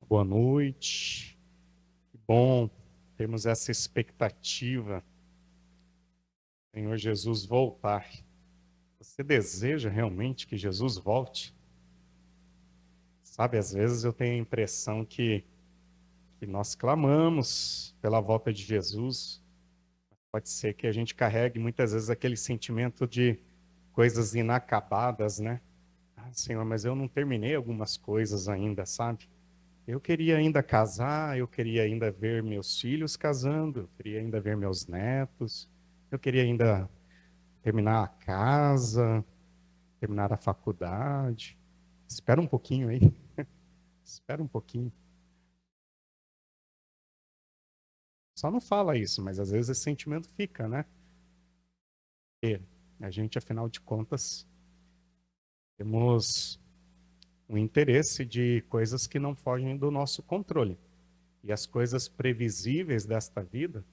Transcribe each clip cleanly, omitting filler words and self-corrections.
Boa noite. Que bom termos essa expectativa, Senhor Jesus voltar. Você deseja realmente que Jesus volte? Sabe, às vezes eu tenho a impressão que nós clamamos pela volta de Jesus. Pode ser que a gente carregue muitas vezes aquele sentimento de coisas inacabadas, né? Ah, Senhor, mas eu não terminei algumas coisas ainda, sabe? Eu queria ainda casar, eu queria ainda ver meus filhos casando, eu queria ainda ver meus netos, eu queria ainda terminar a casa, terminar a faculdade. Espera um pouquinho aí, espera um pouquinho. Só não fala isso, mas às vezes esse sentimento fica, né? Porque a gente, afinal de contas, temos um interesse de coisas que não fogem do nosso controle. E as coisas previsíveis desta vida,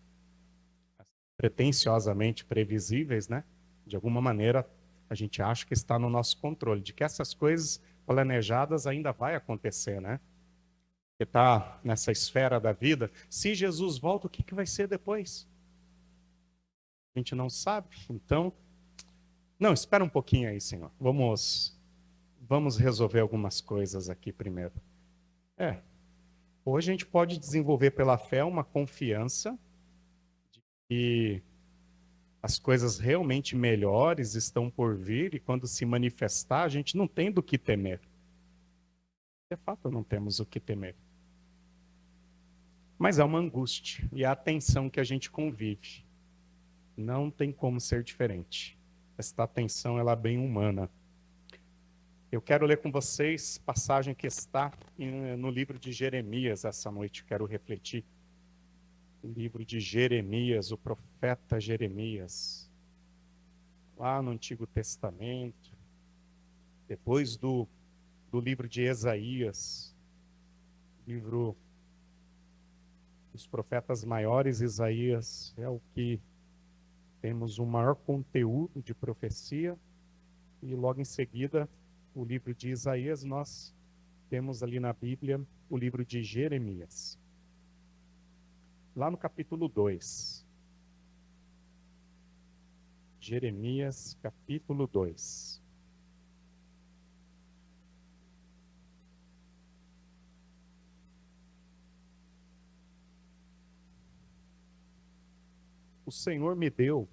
pretensiosamente previsíveis, né? De alguma maneira, a gente acha que está no nosso controle, de que essas coisas planejadas ainda vai acontecer, né? Que está nessa esfera da vida. Se Jesus volta, o que vai ser depois? A gente não sabe. Então, não, espera um pouquinho aí, Senhor. Vamos resolver algumas coisas aqui primeiro. Hoje a gente pode desenvolver pela fé uma confiança de que as coisas realmente melhores estão por vir e quando se manifestar, a gente não tem do que temer. De fato, não temos o que temer. Mas é uma angústia e é a tensão que a gente convive. Não tem como ser diferente. Esta tensão ela é bem humana. Eu quero ler com vocês passagem que está no livro de Jeremias essa noite. Quero refletir. O livro de Jeremias, o profeta Jeremias. Lá no Antigo Testamento. Depois do livro de Isaías. Livro dos profetas maiores, Isaías é o que temos o maior conteúdo de profecia. E logo em seguida, o livro de Isaías, nós temos ali na Bíblia o livro de Jeremias. Lá no capítulo 2. Jeremias, capítulo 2. O Senhor me deu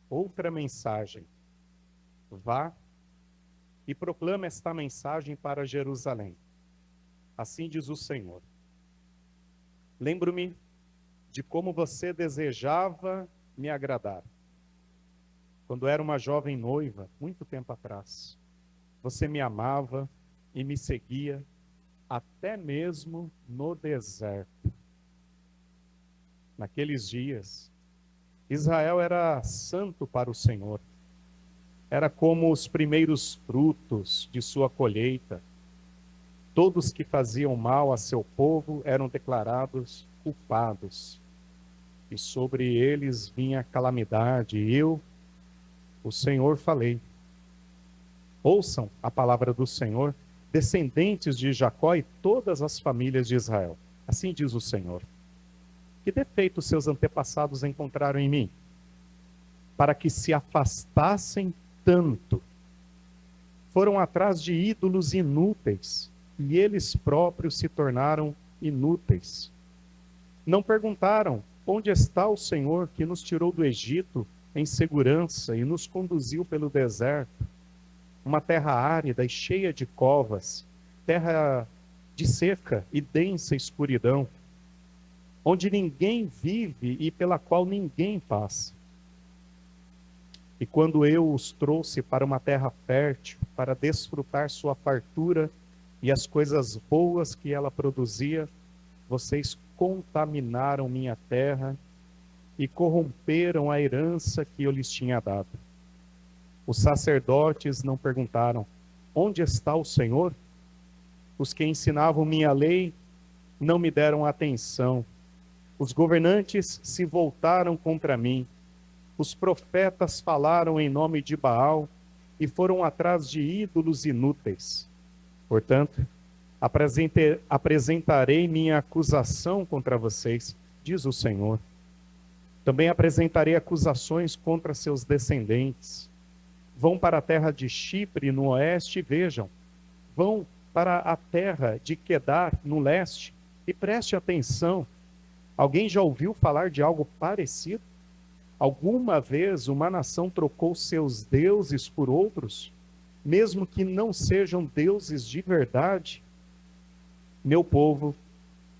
outra mensagem. Vá e proclama esta mensagem para Jerusalém. Assim diz o Senhor. Lembro-me de como você desejava me agradar. Quando era uma jovem noiva, muito tempo atrás, você me amava e me seguia até mesmo no deserto. Naqueles dias, Israel era santo para o Senhor. Era como os primeiros frutos de sua colheita. Todos que faziam mal a seu povo eram declarados culpados. E sobre eles vinha calamidade. E eu, o Senhor, falei. Ouçam a palavra do Senhor, descendentes de Jacó e todas as famílias de Israel. Assim diz o Senhor. Que defeito seus antepassados encontraram em mim? Para que se afastassem tanto. Foram atrás de ídolos inúteis, e eles próprios se tornaram inúteis. Não perguntaram, onde está o Senhor que nos tirou do Egito em segurança e nos conduziu pelo deserto? Uma terra árida e cheia de covas, terra de seca e densa escuridão, onde ninguém vive e pela qual ninguém passa. E quando eu os trouxe para uma terra fértil, para desfrutar sua fartura e as coisas boas que ela produzia, vocês contaminaram minha terra e corromperam a herança que eu lhes tinha dado. Os sacerdotes não perguntaram, onde está o Senhor? Os que ensinavam minha lei não me deram atenção. Os governantes se voltaram contra mim. Os profetas falaram em nome de Baal e foram atrás de ídolos inúteis. Portanto, Apresentarei minha acusação contra vocês, diz o Senhor. Também apresentarei acusações contra seus descendentes. Vão para a terra de Chipre, no oeste, e vejam. Vão para a terra de Quedar, no leste, e preste atenção. Alguém já ouviu falar de algo parecido? Alguma vez uma nação trocou seus deuses por outros, mesmo que não sejam deuses de verdade? Meu povo,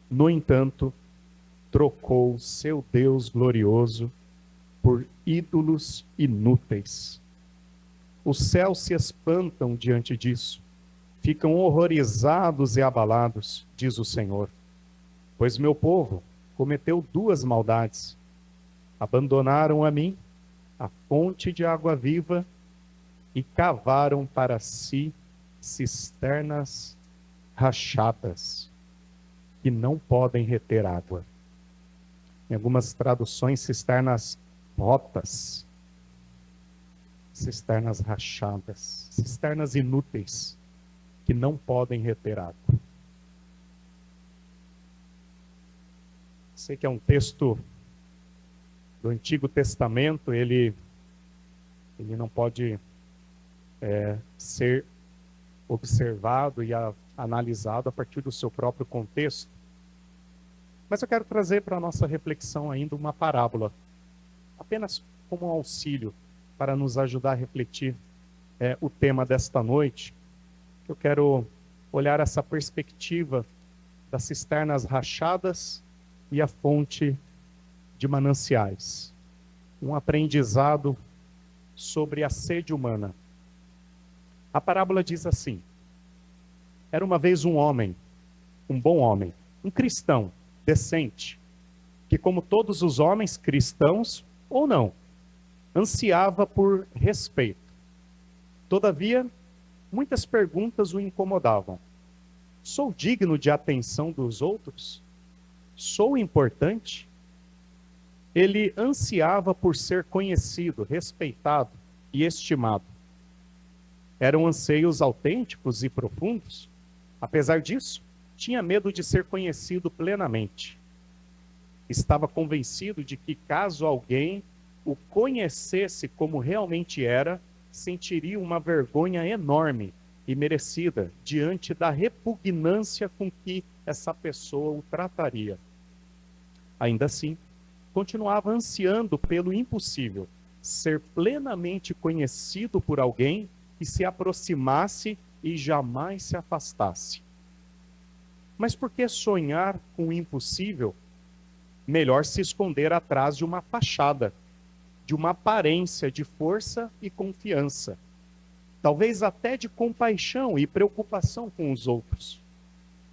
no entanto, trocou seu Deus glorioso por ídolos inúteis. Os céus se espantam diante disso, ficam horrorizados e abalados, diz o Senhor. Pois meu povo cometeu duas maldades. Abandonaram a mim, a fonte de água viva, e cavaram para si cisternas rachadas, que não podem reter água. Em algumas traduções, cisternas rotas, cisternas rachadas, cisternas inúteis, que não podem reter água. Sei que é um texto do Antigo Testamento, ele não pode ser observado e analisado a partir do seu próprio contexto. Mas eu quero trazer para a nossa reflexão ainda uma parábola, apenas como um auxílio para nos ajudar a refletir o tema desta noite. Eu quero olhar essa perspectiva das cisternas rachadas e a fonte de mananciais. Um aprendizado sobre a sede humana. A parábola diz assim: era uma vez um homem, um bom homem, um cristão, decente, que como todos os homens cristãos, ou não, ansiava por respeito. Todavia, muitas perguntas o incomodavam. Sou digno de atenção dos outros? Sou importante? Ele ansiava por ser conhecido, respeitado e estimado. Eram anseios autênticos e profundos. Apesar disso, tinha medo de ser conhecido plenamente. Estava convencido de que caso alguém o conhecesse como realmente era, sentiria uma vergonha enorme e merecida diante da repugnância com que essa pessoa o trataria. Ainda assim, continuava ansiando pelo impossível, ser plenamente conhecido por alguém que se aproximasse e jamais se afastasse. Mas por que sonhar com o impossível? Melhor se esconder atrás de uma fachada, de uma aparência de força e confiança, talvez até de compaixão e preocupação com os outros.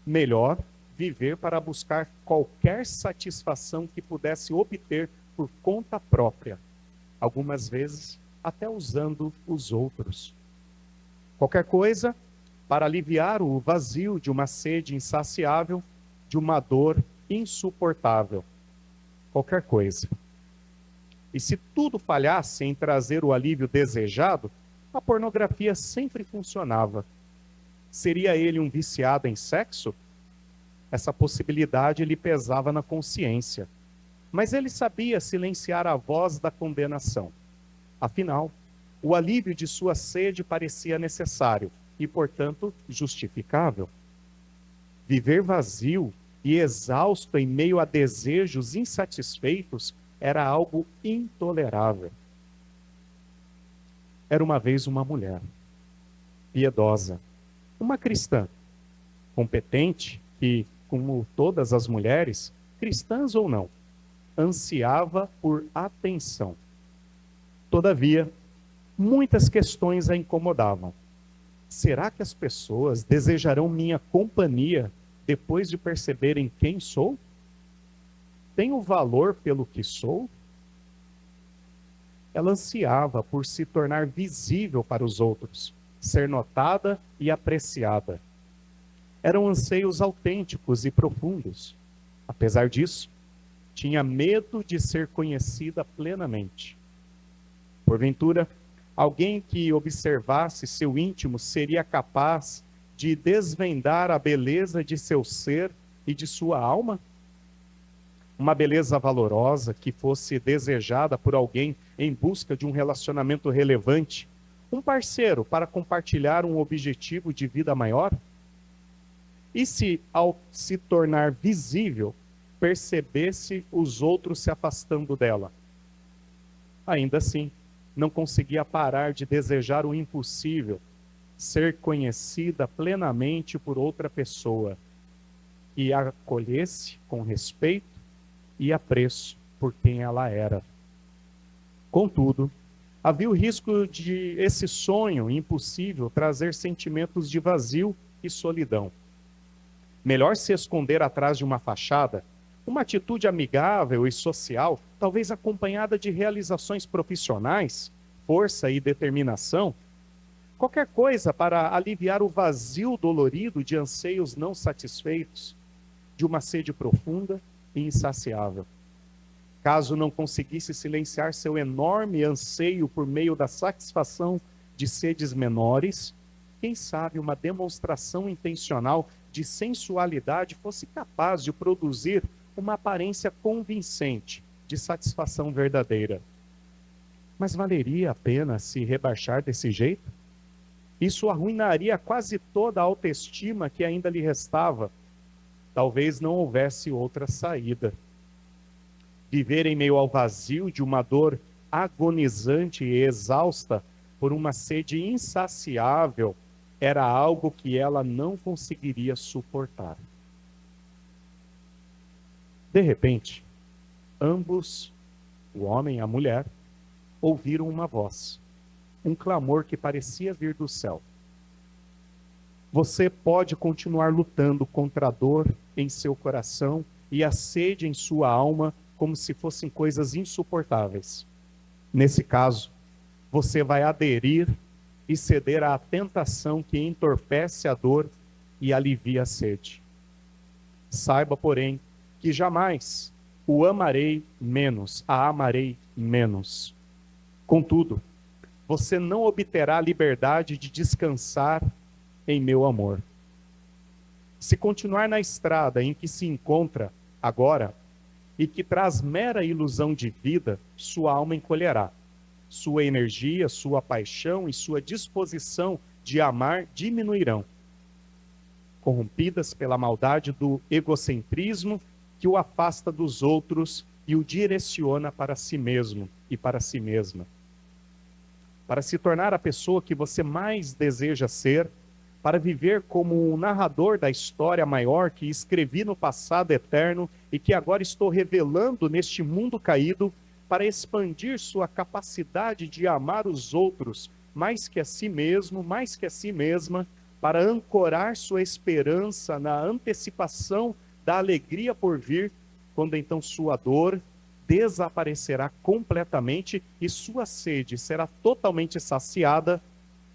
Melhor viver para buscar qualquer satisfação que pudesse obter por conta própria, algumas vezes até usando os outros. Qualquer coisa para aliviar o vazio de uma sede insaciável, de uma dor insuportável. Qualquer coisa. E se tudo falhasse em trazer o alívio desejado, a pornografia sempre funcionava. Seria ele um viciado em sexo? Essa possibilidade lhe pesava na consciência. Mas ele sabia silenciar a voz da condenação. Afinal, o alívio de sua sede parecia necessário e, portanto, justificável. Viver vazio e exausto em meio a desejos insatisfeitos era algo intolerável. Era uma vez uma mulher, piedosa, uma cristã, competente, que, como todas as mulheres, cristãs ou não, ansiava por atenção. Todavia, muitas questões a incomodavam. Será que as pessoas desejarão minha companhia depois de perceberem quem sou? Tenho valor pelo que sou? Ela ansiava por se tornar visível para os outros, ser notada e apreciada. Eram anseios autênticos e profundos. Apesar disso, tinha medo de ser conhecida plenamente. Porventura, alguém que observasse seu íntimo seria capaz de desvendar a beleza de seu ser e de sua alma? Uma beleza valorosa que fosse desejada por alguém em busca de um relacionamento relevante, um parceiro para compartilhar um objetivo de vida maior? E se, ao se tornar visível, percebesse os outros se afastando dela? Ainda assim, não conseguia parar de desejar o impossível, ser conhecida plenamente por outra pessoa, que a acolhesse com respeito e apreço por quem ela era. Contudo, havia o risco de esse sonho impossível trazer sentimentos de vazio e solidão. Melhor se esconder atrás de uma fachada, uma atitude amigável e social, talvez acompanhada de realizações profissionais, força e determinação, qualquer coisa para aliviar o vazio dolorido de anseios não satisfeitos, de uma sede profunda e insaciável. Caso não conseguisse silenciar seu enorme anseio por meio da satisfação de sedes menores, quem sabe uma demonstração intencional de sensualidade fosse capaz de produzir uma aparência convincente de satisfação verdadeira. Mas valeria a pena se rebaixar desse jeito? Isso arruinaria quase toda a autoestima que ainda lhe restava. Talvez não houvesse outra saída. Viver em meio ao vazio de uma dor agonizante e exausta por uma sede insaciável era algo que ela não conseguiria suportar. De repente, ambos, o homem e a mulher, ouviram uma voz, um clamor que parecia vir do céu. Você pode continuar lutando contra a dor em seu coração e a sede em sua alma como se fossem coisas insuportáveis. Nesse caso, você vai aderir e ceder à tentação que entorpece a dor e alivia a sede. Saiba, porém, que jamais o amarei menos, a amarei menos. Contudo, você não obterá a liberdade de descansar em meu amor. Se continuar na estrada em que se encontra agora, e que traz mera ilusão de vida, sua alma encolherá. Sua energia, sua paixão e sua disposição de amar diminuirão, corrompidas pela maldade do egocentrismo que o afasta dos outros e o direciona para si mesmo e para si mesma. Para se tornar a pessoa que você mais deseja ser, para viver como um narrador da história maior que escrevi no passado eterno e que agora estou revelando neste mundo caído, para expandir sua capacidade de amar os outros mais que a si mesmo, mais que a si mesma, para ancorar sua esperança na antecipação da alegria por vir, quando então sua dor desaparecerá completamente e sua sede será totalmente saciada,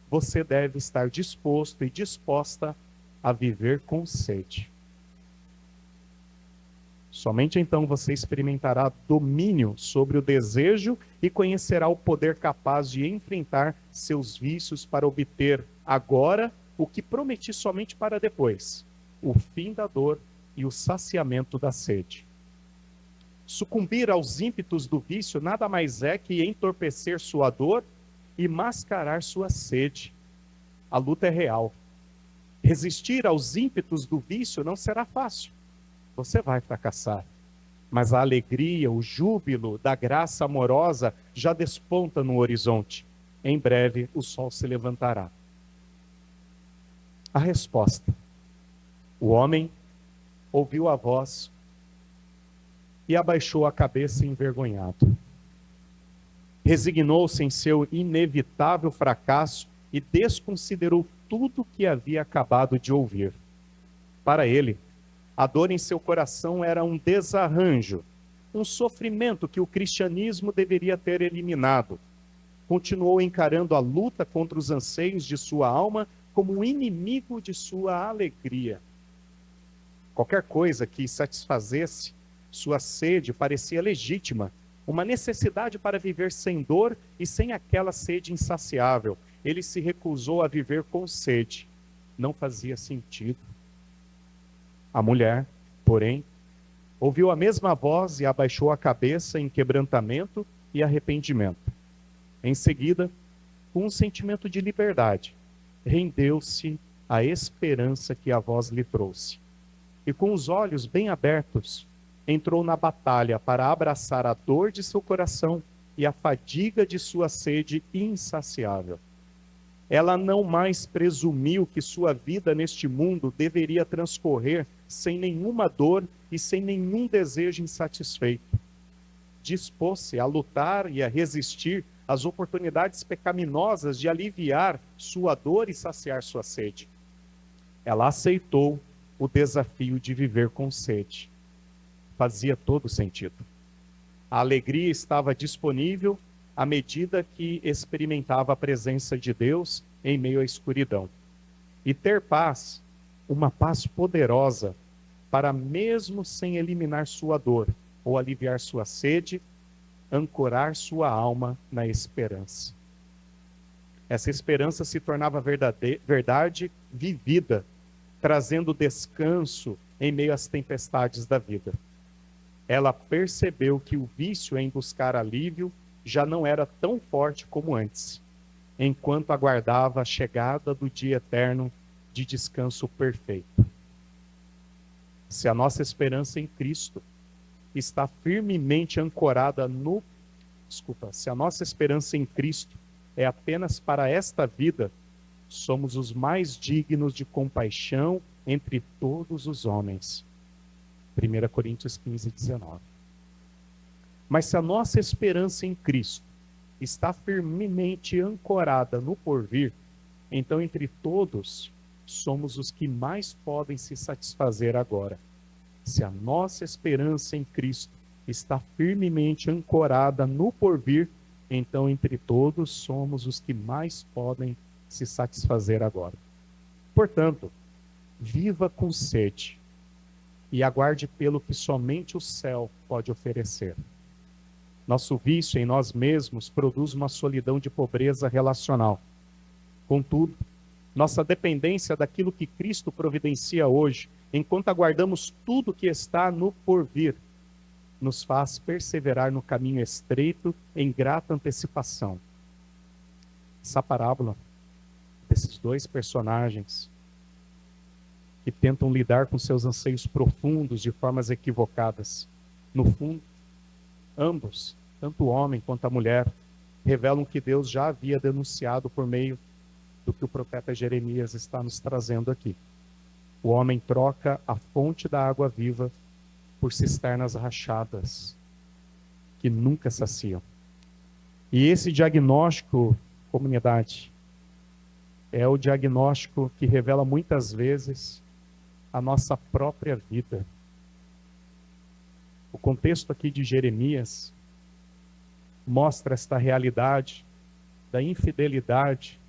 você deve estar disposto e disposta a viver com sede. Somente então você experimentará domínio sobre o desejo e conhecerá o poder capaz de enfrentar seus vícios para obter agora o que prometi somente para depois, o fim da dor e o saciamento da sede. Sucumbir aos ímpetos do vício nada mais é que entorpecer sua dor e mascarar sua sede. A luta é real. Resistir aos ímpetos do vício não será fácil. Você vai fracassar. Mas a alegria, o júbilo da graça amorosa já desponta no horizonte. Em breve o sol se levantará. A resposta. O homem ouviu a voz e abaixou a cabeça envergonhado. Resignou-se em seu inevitável fracasso e desconsiderou tudo que havia acabado de ouvir. Para ele, a dor em seu coração era um desarranjo, um sofrimento que o cristianismo deveria ter eliminado. Continuou encarando a luta contra os anseios de sua alma como um inimigo de sua alegria. Qualquer coisa que satisfazesse sua sede parecia legítima, uma necessidade para viver sem dor e sem aquela sede insaciável. Ele se recusou a viver com sede. não fazia sentido. A mulher, porém, ouviu a mesma voz e abaixou a cabeça em quebrantamento e arrependimento. Em seguida, com um sentimento de liberdade, rendeu-se à esperança que a voz lhe trouxe. E com os olhos bem abertos, entrou na batalha para abraçar a dor de seu coração e a fadiga de sua sede insaciável. Ela não mais presumiu que sua vida neste mundo deveria transcorrer sem nenhuma dor e sem nenhum desejo insatisfeito. Dispôs-se a lutar e a resistir às oportunidades pecaminosas de aliviar sua dor e saciar sua sede. Ela aceitou o desafio de viver com sede. Fazia todo sentido. A alegria estava disponível à medida que experimentava a presença de Deus em meio à escuridão. E ter paz, uma paz poderosa, para mesmo sem eliminar sua dor ou aliviar sua sede, ancorar sua alma na esperança. Essa esperança se tornava verdade vivida, trazendo descanso em meio às tempestades da vida. Ela percebeu que o vício em buscar alívio já não era tão forte como antes, enquanto aguardava a chegada do dia eterno de descanso perfeito. Se a nossa esperança em Cristo está firmemente ancorada se a nossa esperança em Cristo é apenas para esta vida, somos os mais dignos de compaixão entre todos os homens. 1 Coríntios 15, 19. Mas se a nossa esperança em Cristo está firmemente ancorada no porvir, então entre todos somos os que mais podem se satisfazer agora. Se a nossa esperança em Cristo está firmemente ancorada no porvir, então entre todos somos os que mais podem se satisfazer agora. Portanto, viva com sede e aguarde pelo que somente o céu pode oferecer. Nosso vício em nós mesmos produz uma solidão de pobreza relacional. Contudo, nossa dependência daquilo que Cristo providencia hoje, enquanto aguardamos tudo que está no porvir, nos faz perseverar no caminho estreito em grata antecipação. Essa parábola desses dois personagens que tentam lidar com seus anseios profundos de formas equivocadas, no fundo, ambos, tanto o homem quanto a mulher, revelam que Deus já havia denunciado por meio do que o profeta Jeremias está nos trazendo aqui. O homem troca a fonte da água viva por cisternas rachadas, que nunca saciam. E esse diagnóstico, comunidade, é o diagnóstico que revela muitas vezes a nossa própria vida. O contexto aqui de Jeremias mostra esta realidade da infidelidade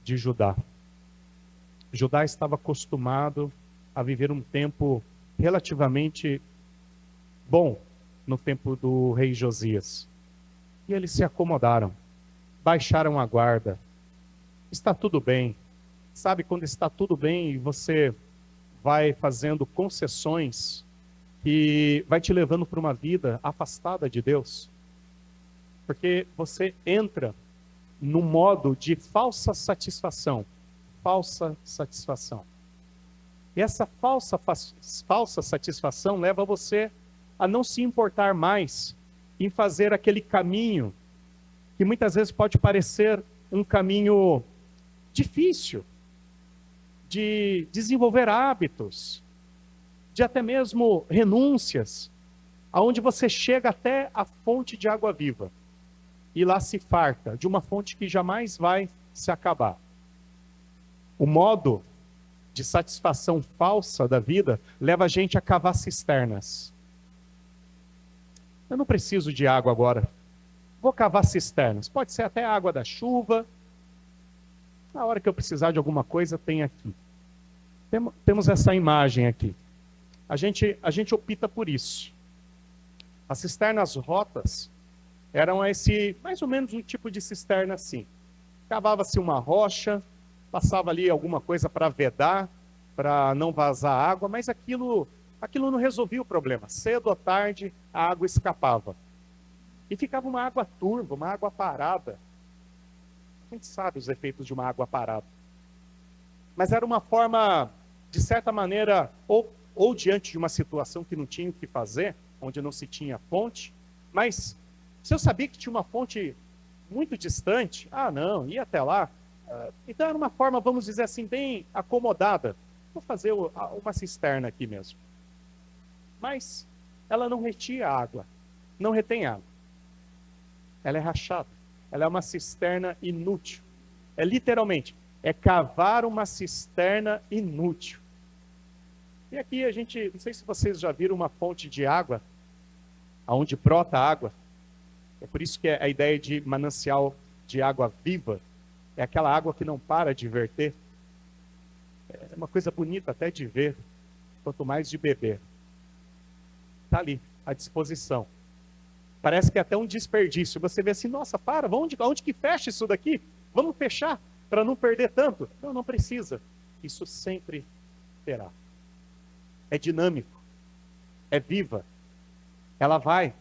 de Judá. Judá estava acostumado a viver um tempo relativamente bom no tempo do rei Josias. E eles se acomodaram, baixaram a guarda. Está tudo bem. Sabe quando está tudo bem e você vai fazendo concessões que vai te levando para uma vida afastada de Deus? Porque você entra no modo de falsa satisfação. Falsa satisfação. E essa falsa satisfação leva você a não se importar mais em fazer aquele caminho que muitas vezes pode parecer um caminho difícil, de desenvolver hábitos, de até mesmo renúncias, aonde você chega até a fonte de água viva e lá se farta de uma fonte que jamais vai se acabar. O modo de satisfação falsa da vida leva a gente a cavar cisternas. Eu não preciso de água agora. Vou cavar cisternas. Pode ser até a água da chuva. Na hora que eu precisar de alguma coisa, tem aqui. Temos essa imagem aqui. A gente opta por isso. As cisternas rotas eram mais ou menos um tipo de cisterna assim. Cavava-se uma rocha, passava ali alguma coisa para vedar, para não vazar água, mas aquilo não resolvia o problema. Cedo ou tarde, a água escapava. E ficava uma água turva, uma água parada. A gente sabe os efeitos de uma água parada. Mas era uma forma, de certa maneira, ou diante de uma situação que não tinha o que fazer, onde não se tinha fonte, mas se eu sabia que tinha uma fonte muito distante, não, ia até lá. Então era uma forma, vamos dizer assim, bem acomodada. Vou fazer uma cisterna aqui mesmo. Mas ela não retia água, não retém água. Ela é rachada, ela é uma cisterna inútil. Literalmente, é cavar uma cisterna inútil. E aqui a gente, não sei se vocês já viram uma fonte de água, onde brota água. É por isso que é a ideia de manancial de água viva. É aquela água que não para de verter. É uma coisa bonita até de ver, quanto mais de beber. Está ali, à disposição. Parece que é até um desperdício. Você vê assim, nossa, onde que fecha isso daqui? Vamos fechar, para não perder tanto. Não precisa. Isso sempre terá. É dinâmico. É viva. Ela vai.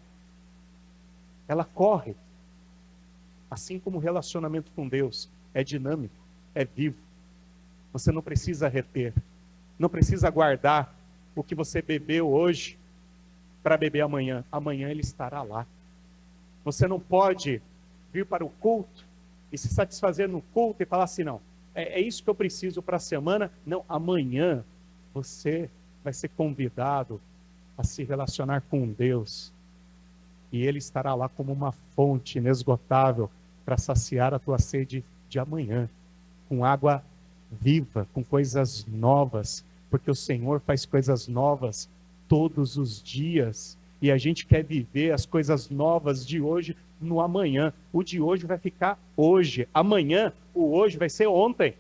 Ela corre. Assim como o relacionamento com Deus é dinâmico, é vivo. Você não precisa reter. Não precisa guardar o que você bebeu hoje para beber amanhã. Amanhã ele estará lá. Você não pode vir para o culto e se satisfazer no culto e falar assim, não, é isso que eu preciso para a semana. Não, amanhã você vai ser convidado a se relacionar com Deus. E Ele estará lá como uma fonte inesgotável para saciar a tua sede de amanhã. Com água viva, com coisas novas. Porque o Senhor faz coisas novas todos os dias. E a gente quer viver as coisas novas de hoje no amanhã. O de hoje vai ficar hoje. Amanhã, o hoje vai ser ontem.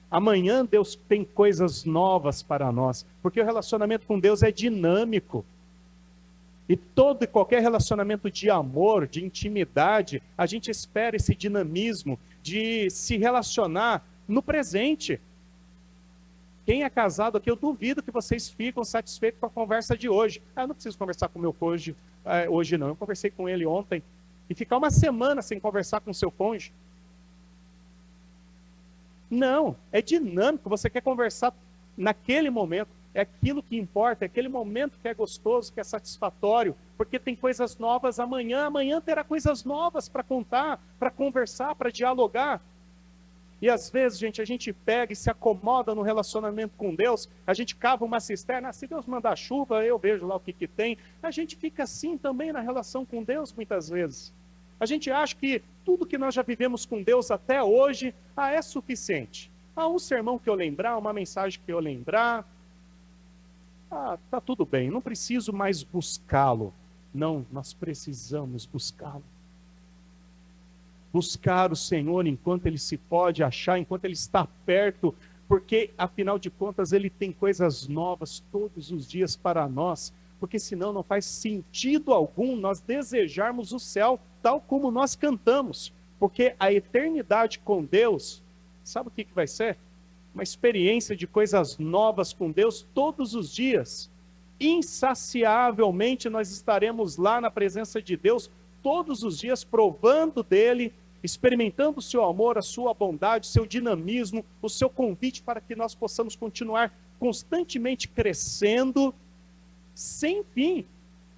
Amanhã Deus tem coisas novas para nós. Porque o relacionamento com Deus é dinâmico. E todo e qualquer relacionamento de amor, de intimidade, a gente espera esse dinamismo de se relacionar no presente. Quem é casado aqui, eu duvido que vocês ficam satisfeitos com a conversa de hoje. Eu não preciso conversar com o meu cônjuge hoje não. Eu conversei com ele ontem. E ficar uma semana sem conversar com o seu cônjuge. Não, é dinâmico. Você quer conversar naquele momento. É aquilo que importa, é aquele momento que é gostoso, que é satisfatório, porque tem coisas novas amanhã. Amanhã terá coisas novas para contar, para conversar, para dialogar. E às vezes, gente, a gente pega e se acomoda no relacionamento com Deus, a gente cava uma cisterna, se Deus mandar chuva, eu vejo lá o que tem. A gente fica assim também na relação com Deus muitas vezes. A gente acha que tudo que nós já vivemos com Deus até hoje, é suficiente. Um sermão que eu lembrar, uma mensagem que eu lembrar, tá tudo bem, não preciso mais buscá-lo. Não, nós precisamos buscá-lo. Buscar o Senhor enquanto Ele se pode achar, enquanto Ele está perto, porque, afinal de contas, Ele tem coisas novas todos os dias para nós, porque senão não faz sentido algum nós desejarmos o céu tal como nós cantamos, porque a eternidade com Deus, sabe o que vai ser? Uma experiência de coisas novas com Deus todos os dias. Insaciavelmente nós estaremos lá na presença de Deus todos os dias, provando dele, experimentando o seu amor, a sua bondade, o seu dinamismo, o seu convite para que nós possamos continuar constantemente crescendo, sem fim,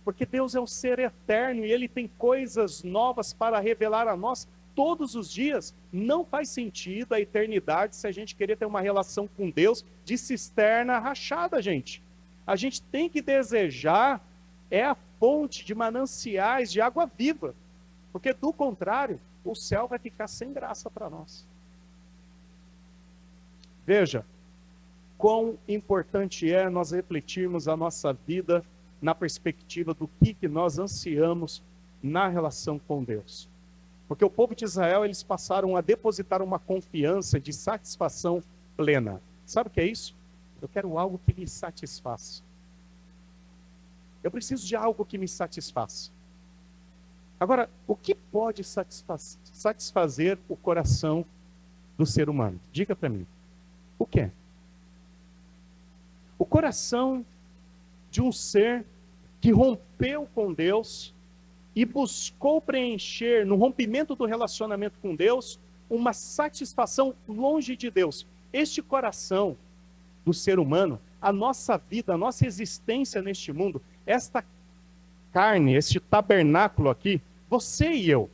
porque Deus é um ser eterno e Ele tem coisas novas para revelar a nós todos os dias. Não faz sentido a eternidade se a gente querer ter uma relação com Deus de cisterna rachada, gente. A gente tem que desejar a fonte de mananciais de água viva, porque do contrário, o céu vai ficar sem graça para nós. Veja, quão importante é nós refletirmos a nossa vida na perspectiva do que nós ansiamos na relação com Deus. Porque o povo de Israel, eles passaram a depositar uma confiança de satisfação plena. Sabe o que é isso? Eu quero algo que me satisfaça. Eu preciso de algo que me satisfaça. Agora, o que pode satisfazer o coração do ser humano? Diga para mim. O que é? O coração de um ser que rompeu com Deus e buscou preencher, no rompimento do relacionamento com Deus, uma satisfação longe de Deus. Este coração do ser humano, a nossa vida, a nossa existência neste mundo, esta carne, este tabernáculo aqui, você e eu,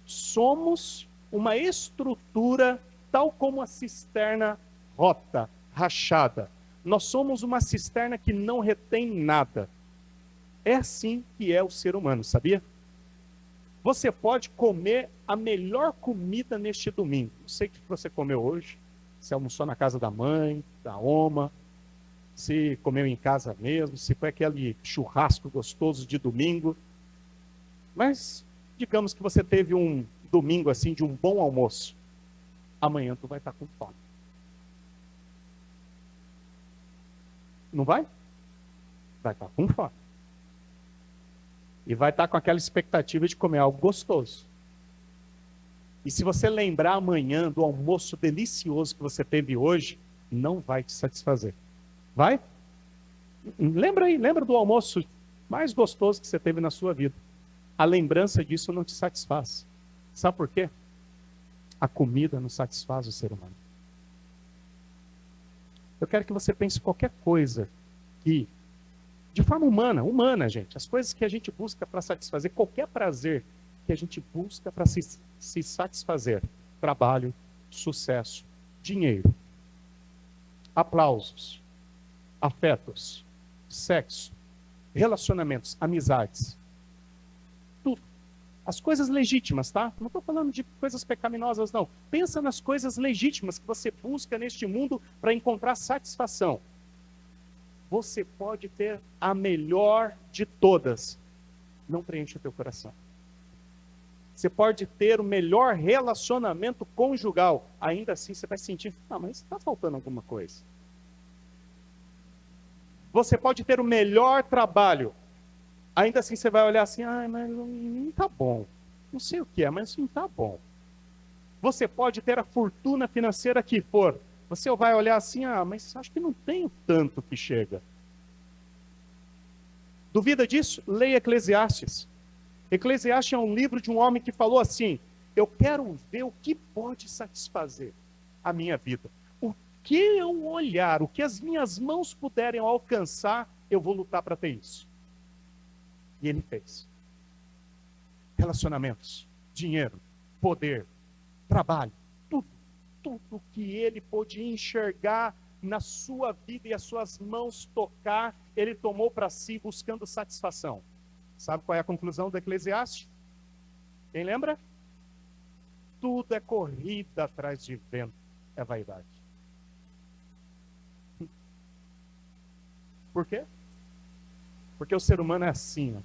somos uma estrutura tal como a cisterna rota, rachada. Nós somos uma cisterna que não retém nada. É assim que é o ser humano, sabia? Você pode comer a melhor comida neste domingo. Não sei o que você comeu hoje. Se almoçou na casa da mãe, da oma, se comeu em casa mesmo, se foi aquele churrasco gostoso de domingo. Mas digamos que você teve um domingo assim de um bom almoço. Amanhã tu vai estar com fome. Não vai? Vai estar com fome. E vai estar com aquela expectativa de comer algo gostoso. E se você lembrar amanhã do almoço delicioso que você teve hoje, não vai te satisfazer. Vai? Lembra aí, lembra do almoço mais gostoso que você teve na sua vida. A lembrança disso não te satisfaz. Sabe por quê? A comida não satisfaz o ser humano. Eu quero que você pense qualquer coisa que, de forma humana, gente, as coisas que a gente busca para satisfazer, qualquer prazer que a gente busca para se satisfazer, trabalho, sucesso, dinheiro, aplausos, afetos, sexo, relacionamentos, amizades, tudo. As coisas legítimas, tá? Não estou falando de coisas pecaminosas, não. Pensa nas coisas legítimas que você busca neste mundo para encontrar satisfação. Você pode ter a melhor de todas. Não preenche o teu coração. Você pode ter o melhor relacionamento conjugal. Ainda assim você vai sentir, mas está faltando alguma coisa. Você pode ter o melhor trabalho. Ainda assim você vai olhar assim, mas não está bom. Não sei o que é, mas não está bom. Você pode ter a fortuna financeira que for. Você vai olhar assim, mas acho que não tenho tanto que chega. Duvida disso? Leia Eclesiastes. Eclesiastes é um livro de um homem que falou assim, eu quero ver o que pode satisfazer a minha vida. O que eu olhar, o que as minhas mãos puderem alcançar, eu vou lutar para ter isso. E ele fez. Relacionamentos, dinheiro, poder, trabalho, tudo que ele pôde enxergar na sua vida e as suas mãos tocar, ele tomou para si buscando satisfação. Sabe qual é a conclusão do Eclesiastes? Quem lembra? Tudo é corrida atrás de vento, é vaidade. Por quê? Porque o ser humano é assim,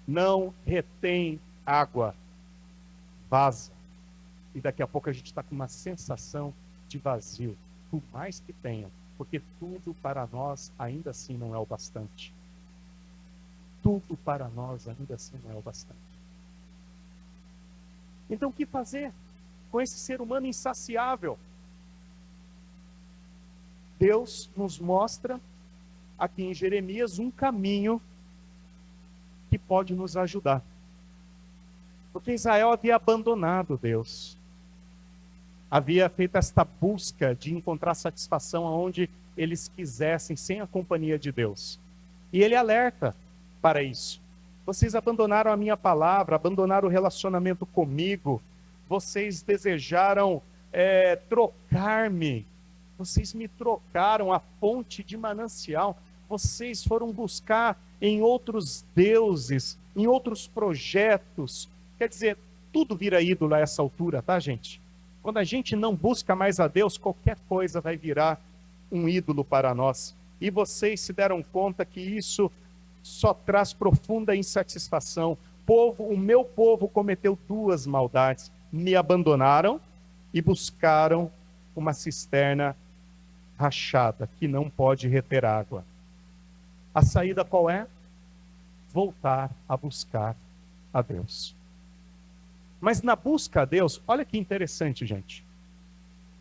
não retém água, vaza. E daqui a pouco a gente está com uma sensação de vazio, por mais que tenha, porque tudo para nós ainda assim não é o bastante. Tudo para nós ainda assim não é o bastante. Então o que fazer com esse ser humano insaciável? Deus nos mostra aqui em Jeremias um caminho que pode nos ajudar. Porque Israel havia abandonado Deus. Havia feito esta busca de encontrar satisfação aonde eles quisessem, sem a companhia de Deus. E ele alerta para isso. Vocês abandonaram a minha palavra, abandonaram o relacionamento comigo. Vocês desejaram trocar-me. Vocês me trocaram a fonte de manancial. Vocês foram buscar em outros deuses, em outros projetos. Quer dizer, tudo vira ídolo a essa altura, tá, gente? Quando a gente não busca mais a Deus, qualquer coisa vai virar um ídolo para nós. E vocês se deram conta que isso só traz profunda insatisfação. O meu povo cometeu duas maldades. Me abandonaram e buscaram uma cisterna rachada, que não pode reter água. A saída qual é? Voltar a buscar a Deus. Mas na busca a Deus, olha que interessante, gente.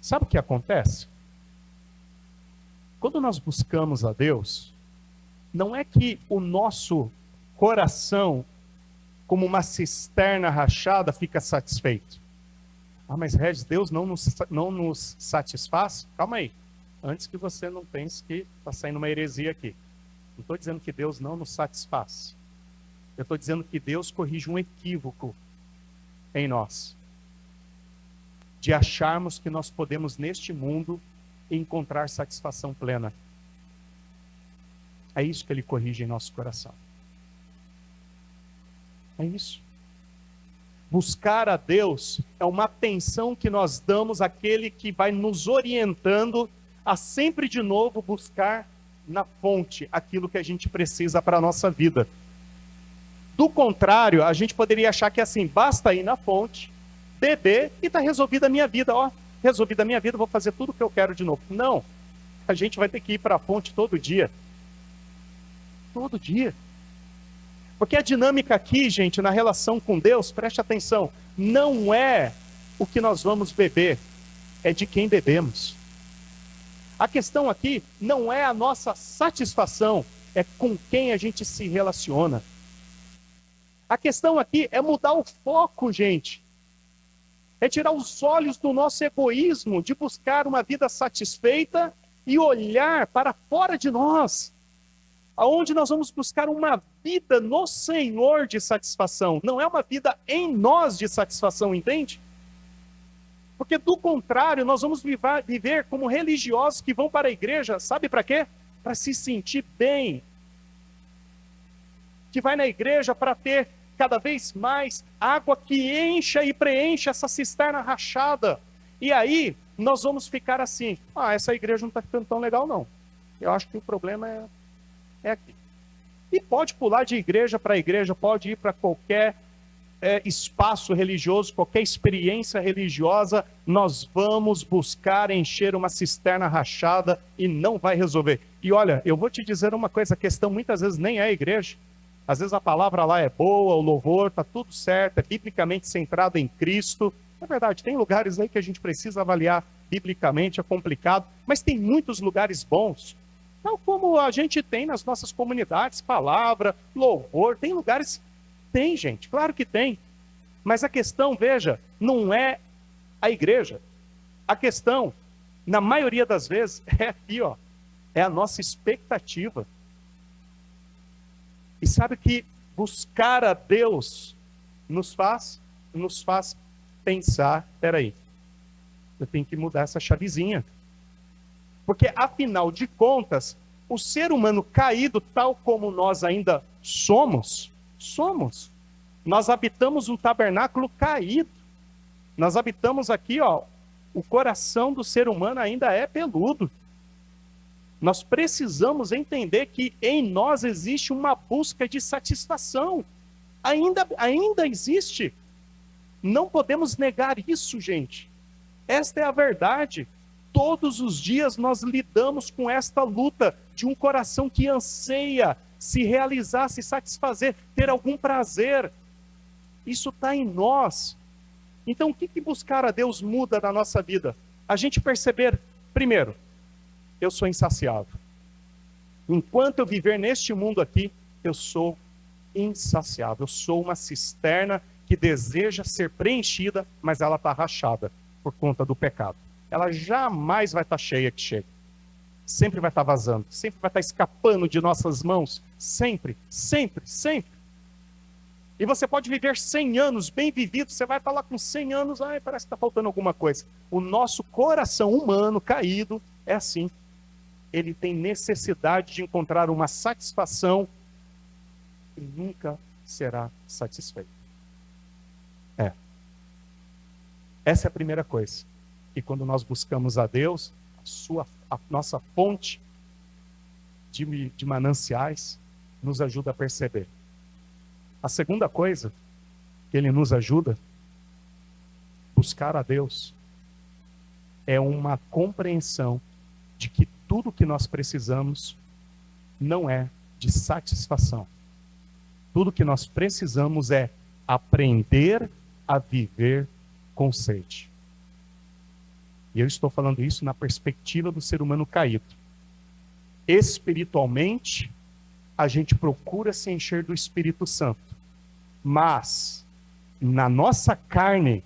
Sabe o que acontece? Quando nós buscamos a Deus, não é que o nosso coração, como uma cisterna rachada, fica satisfeito. Ah, mas Regis, Deus não nos satisfaz? Calma aí. Antes que você não pense que está saindo uma heresia aqui. Não estou dizendo que Deus não nos satisfaz. Eu estou dizendo que Deus corrige um equívoco em nós. De acharmos que nós podemos, neste mundo, encontrar satisfação plena. É isso que Ele corrige em nosso coração. É isso. Buscar a Deus é uma atenção que nós damos àquele que vai nos orientando a sempre de novo buscar na fonte aquilo que a gente precisa para a nossa vida. Do contrário, a gente poderia achar que assim, basta ir na fonte, beber e está resolvida a minha vida. Ó, resolvida a minha vida, vou fazer tudo o que eu quero de novo. Não, a gente vai ter que ir para a fonte todo dia. Todo dia. Porque a dinâmica aqui, gente, na relação com Deus, preste atenção, não é o que nós vamos beber, é de quem bebemos. A questão aqui não é a nossa satisfação, é com quem a gente se relaciona. A questão aqui é mudar o foco, gente. É tirar os olhos do nosso egoísmo, de buscar uma vida satisfeita e olhar para fora de nós. Aonde nós vamos buscar uma vida no Senhor de satisfação. Não é uma vida em nós de satisfação, entende? Porque do contrário, nós vamos viver como religiosos que vão para a igreja, sabe para quê? Para se sentir bem. Que vai na igreja para ter cada vez mais água que encha e preencha essa cisterna rachada. E aí, nós vamos ficar assim, essa igreja não está ficando tão legal não. Eu acho que o problema é aqui. E pode pular de igreja para igreja, pode ir para qualquer espaço religioso, qualquer experiência religiosa, nós vamos buscar encher uma cisterna rachada e não vai resolver. E olha, eu vou te dizer uma coisa, a questão muitas vezes nem é a igreja. Às vezes a palavra lá é boa, o louvor está tudo certo, é biblicamente centrado em Cristo. É verdade, tem lugares aí que a gente precisa avaliar biblicamente, é complicado, mas tem muitos lugares bons. Tal como a gente tem nas nossas comunidades, palavra, louvor, tem lugares... Tem, gente, claro que tem. Mas a questão, veja, não é a igreja. A questão, na maioria das vezes, é aqui, ó. É a nossa expectativa. E sabe que buscar a Deus nos faz pensar, peraí, eu tenho que mudar essa chavezinha. Porque, afinal de contas, o ser humano caído, tal como nós ainda somos, nós habitamos um tabernáculo caído. Nós habitamos aqui, ó, o coração do ser humano ainda é peludo. Nós precisamos entender que em nós existe uma busca de satisfação. Ainda existe. Não podemos negar isso, gente. Esta é a verdade. Todos os dias nós lidamos com esta luta de um coração que anseia se realizar, se satisfazer, ter algum prazer. Isso está em nós. Então, o que buscar a Deus muda na nossa vida? A gente perceber, primeiro, eu sou insaciável. Enquanto eu viver neste mundo aqui, eu sou insaciável. Eu sou uma cisterna que deseja ser preenchida, mas ela está rachada por conta do pecado. Ela jamais vai estar cheia que chega. Sempre vai estar vazando, sempre vai estar escapando de nossas mãos, sempre, sempre, sempre. E você pode viver 100 anos, bem vivido, você vai estar lá com 100 anos, parece que está faltando alguma coisa. O nosso coração humano caído é assim. Ele tem necessidade de encontrar uma satisfação e nunca será satisfeito. Essa é a primeira coisa. E quando nós buscamos a Deus, a nossa fonte de mananciais nos ajuda a perceber. A segunda coisa que Ele nos ajuda, buscar a Deus, é uma compreensão de que tudo que nós precisamos não é de satisfação. Tudo que nós precisamos é aprender a viver com sede. E eu estou falando isso na perspectiva do ser humano caído. Espiritualmente, a gente procura se encher do Espírito Santo. Mas, na nossa carne,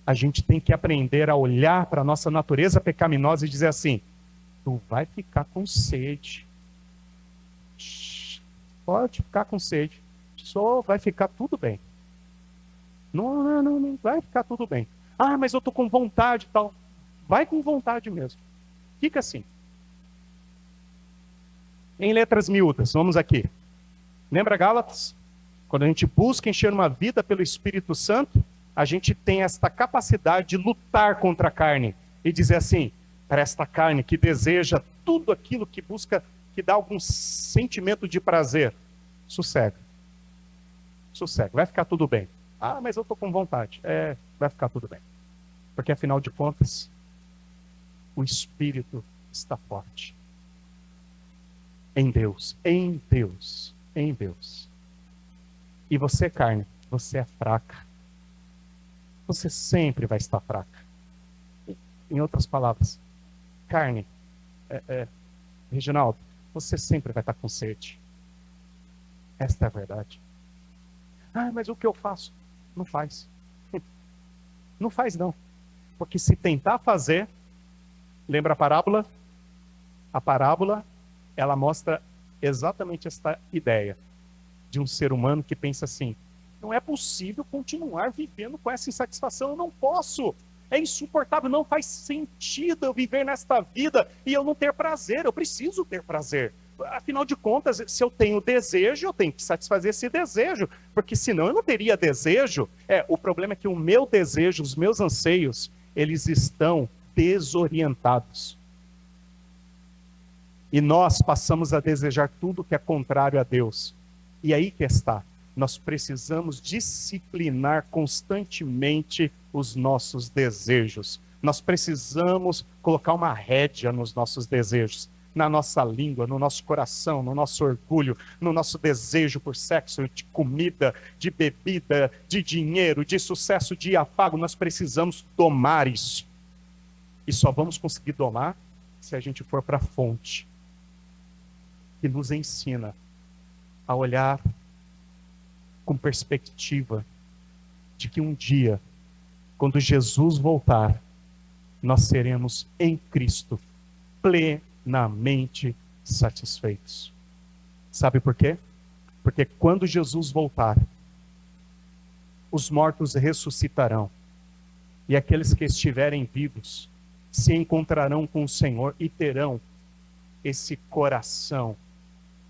a gente tem que aprender a olhar para a nossa natureza pecaminosa e dizer assim: tu vai ficar com sede. Pode ficar com sede. Só vai ficar tudo bem. Não vai ficar tudo bem. Ah, mas eu estou com vontade e tal. Vai com vontade mesmo. Fica assim. Em letras miúdas, vamos aqui. Lembra Gálatas? Quando a gente busca encher uma vida pelo Espírito Santo, a gente tem esta capacidade de lutar contra a carne e dizer assim, para esta carne que deseja tudo aquilo que busca, que dá algum sentimento de prazer, sossega. Sossega, vai ficar tudo bem. Ah, mas eu estou com vontade. Vai ficar tudo bem. Porque afinal de contas, o Espírito está forte. Em Deus, em Deus, em Deus. E você, carne, você é fraca. Você sempre vai estar fraca. Em outras palavras, carne, Reginaldo, você sempre vai estar com sede. Esta é a verdade. Ah, mas o que eu faço? Não faz. Não faz não. Porque se tentar fazer, lembra a parábola? A parábola, ela mostra exatamente esta ideia de um ser humano que pensa assim, não é possível continuar vivendo com essa insatisfação, eu não posso, é insuportável, não faz sentido eu viver nesta vida e eu não ter prazer, eu preciso ter prazer. Afinal de contas, se eu tenho desejo, eu tenho que satisfazer esse desejo, porque senão eu não teria desejo. O problema é que o meu desejo, os meus anseios, eles estão desorientados. E nós passamos a desejar tudo que é contrário a Deus. E aí que está. Nós precisamos disciplinar constantemente os nossos desejos. Nós precisamos colocar uma rédea nos nossos desejos. Na nossa língua, no nosso coração, no nosso orgulho, no nosso desejo por sexo, de comida, de bebida, de dinheiro, de sucesso, de afago. Nós precisamos domar isso. E só vamos conseguir domar se a gente for para a fonte, que nos ensina a olhar com perspectiva de que um dia, quando Jesus voltar, nós seremos em Cristo plenamente satisfeitos. Sabe por quê? Porque quando Jesus voltar, os mortos ressuscitarão e aqueles que estiverem vivos se encontrarão com o Senhor e terão esse coração,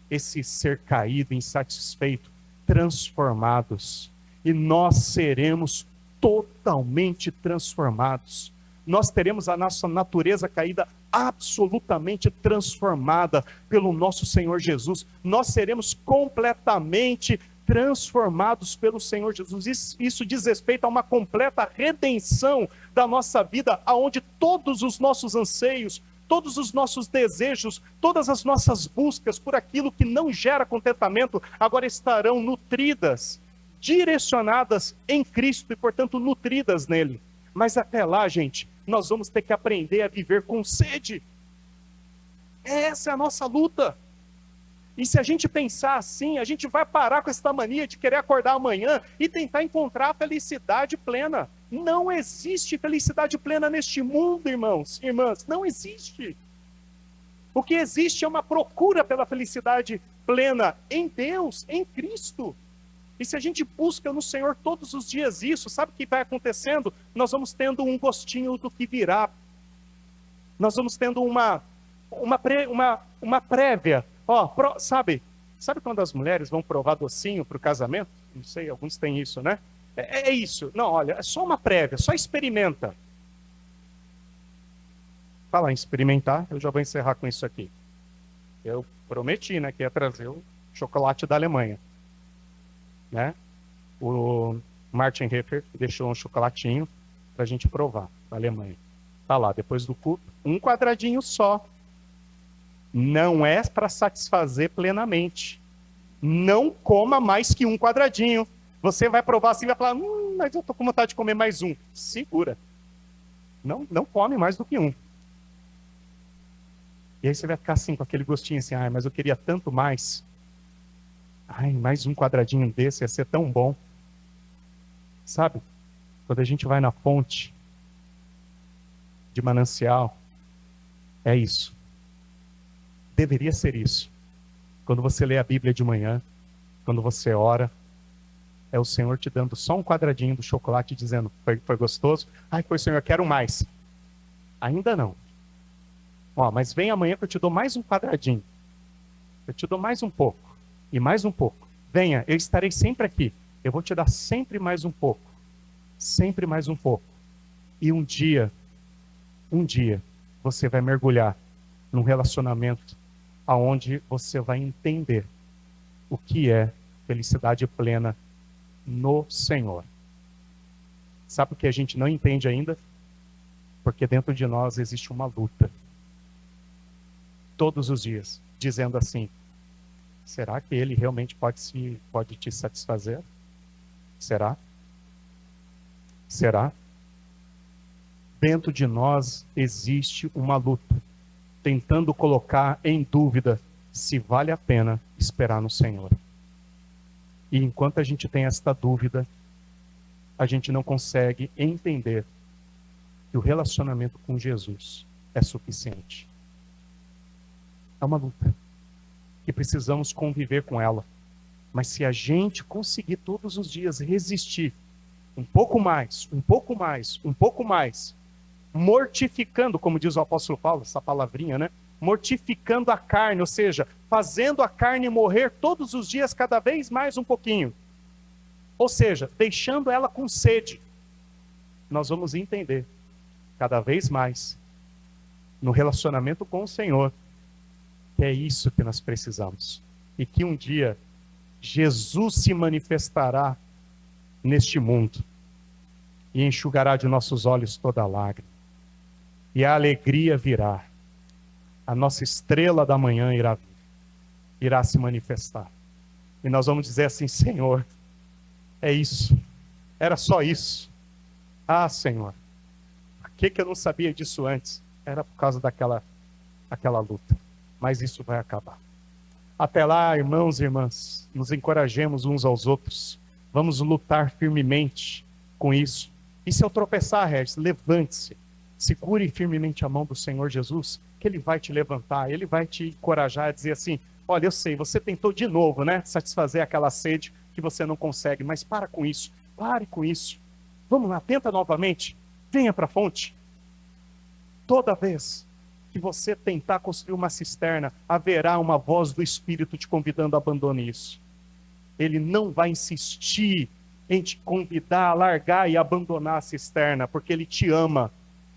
esse ser caído, insatisfeito, transformados. E nós seremos totalmente transformados. Nós teremos a nossa natureza caída absolutamente transformada pelo nosso Senhor Jesus. Nós seremos completamente transformados pelo Senhor Jesus. Isso diz respeito a uma completa redenção da nossa vida, aonde todos os nossos anseios, todos os nossos desejos, todas as nossas buscas por aquilo que não gera contentamento, agora estarão nutridas, direcionadas em Cristo e, portanto, nutridas nele. Mas até lá, gente, nós vamos ter que aprender a viver com sede. Essa é a nossa luta. E se a gente pensar assim, a gente vai parar com essa mania de querer acordar amanhã e tentar encontrar a felicidade plena. Não existe felicidade plena neste mundo, irmãos, irmãs, não existe. O que existe é uma procura pela felicidade plena em Deus, em Cristo. E se a gente busca no Senhor todos os dias isso, sabe o que vai acontecendo? Nós vamos tendo um gostinho do que virá. Nós vamos tendo uma prévia. Sabe quando as mulheres vão provar docinho para o casamento? Não sei, alguns têm isso, né? É isso. Não, olha, é só uma prévia, só experimenta. Falar em experimentar, eu já vou encerrar com isso aqui. Eu prometi, né, que ia trazer o chocolate da Alemanha. Né? O Martin Heffer deixou um chocolatinho para a gente provar, da Alemanha. Tá lá, depois do culto, um quadradinho só. Não é para satisfazer plenamente. Não coma mais que um quadradinho. Você vai provar assim e vai falar, mas eu tô com vontade de comer mais um. Segura. Não, não come mais do que um. E aí você vai ficar assim, com aquele gostinho assim, ai, mas eu queria tanto mais. Ai, mais um quadradinho desse ia ser tão bom. Sabe? Quando a gente vai na fonte de manancial, é isso. Deveria ser isso. Quando você lê a Bíblia de manhã, quando você ora, é o Senhor te dando só um quadradinho do chocolate, dizendo, foi gostoso? Ai, foi, Senhor, eu quero mais. Ainda não. Ó, mas vem amanhã que eu te dou mais um quadradinho. Eu te dou mais um pouco. E mais um pouco. Venha, eu estarei sempre aqui. Eu vou te dar sempre mais um pouco. Sempre mais um pouco. E um dia, você vai mergulhar num relacionamento aonde você vai entender o que é felicidade plena no Senhor. Sabe o que a gente não entende ainda? Porque dentro de nós existe uma luta. Todos os dias, dizendo assim, será que Ele realmente pode te satisfazer? Será? Será? Dentro de nós existe uma luta, tentando colocar em dúvida se vale a pena esperar no Senhor. E enquanto a gente tem esta dúvida, a gente não consegue entender que o relacionamento com Jesus é suficiente. É uma luta que precisamos conviver com ela. Mas se a gente conseguir todos os dias resistir um pouco mais, um pouco mais, um pouco mais, mortificando, como diz o apóstolo Paulo, essa palavrinha, né? Mortificando a carne, ou seja, fazendo a carne morrer todos os dias, cada vez mais um pouquinho. Ou seja, deixando ela com sede. Nós vamos entender, cada vez mais, no relacionamento com o Senhor, que é isso que nós precisamos. E que um dia, Jesus se manifestará neste mundo e enxugará de nossos olhos toda lágrima. E a alegria virá. A nossa estrela da manhã irá se manifestar. E nós vamos dizer assim, Senhor, é isso. Era só isso. Ah, Senhor, por que eu não sabia disso antes? Era por causa daquela luta. Mas isso vai acabar. Até lá, irmãos e irmãs, nos encorajemos uns aos outros. Vamos lutar firmemente com isso. E se eu tropeçar, Regis, levante-se. Segure firmemente a mão do Senhor Jesus, que Ele vai te levantar, Ele vai te encorajar a dizer assim, olha, eu sei, você tentou de novo, né? Satisfazer aquela sede que você não consegue, mas para com isso, pare com isso. Vamos lá, tenta novamente, venha para a fonte. Toda vez que você tentar construir uma cisterna, haverá uma voz do Espírito te convidando a abandonar isso. Ele não vai insistir em te convidar a largar e abandonar a cisterna, porque Ele te ama.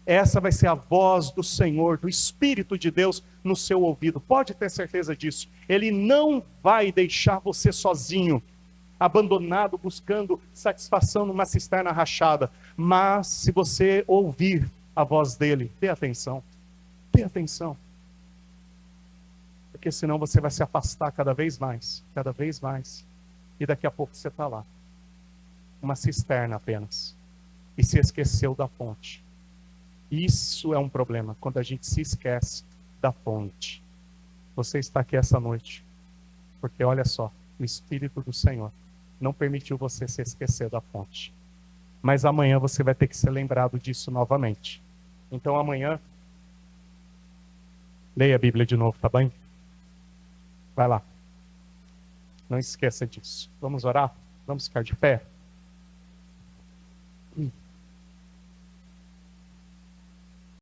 Essa vai ser a voz do Senhor, do Espírito de Deus no seu ouvido. Pode ter certeza disso. Ele não vai deixar você sozinho, abandonado, buscando satisfação numa cisterna rachada. Mas se você ouvir a voz dele, dê atenção. Dê atenção. Porque senão você vai se afastar cada vez mais. Cada vez mais. E daqui a pouco você está lá. Uma cisterna apenas. E se esqueceu da fonte. Isso é um problema, quando a gente se esquece da fonte. Você está aqui essa noite, porque olha só, o Espírito do Senhor não permitiu você se esquecer da fonte. Mas amanhã você vai ter que ser lembrado disso novamente. Então amanhã, leia a Bíblia de novo, tá bem? Vai lá. Não esqueça disso. Vamos orar? Vamos ficar de pé?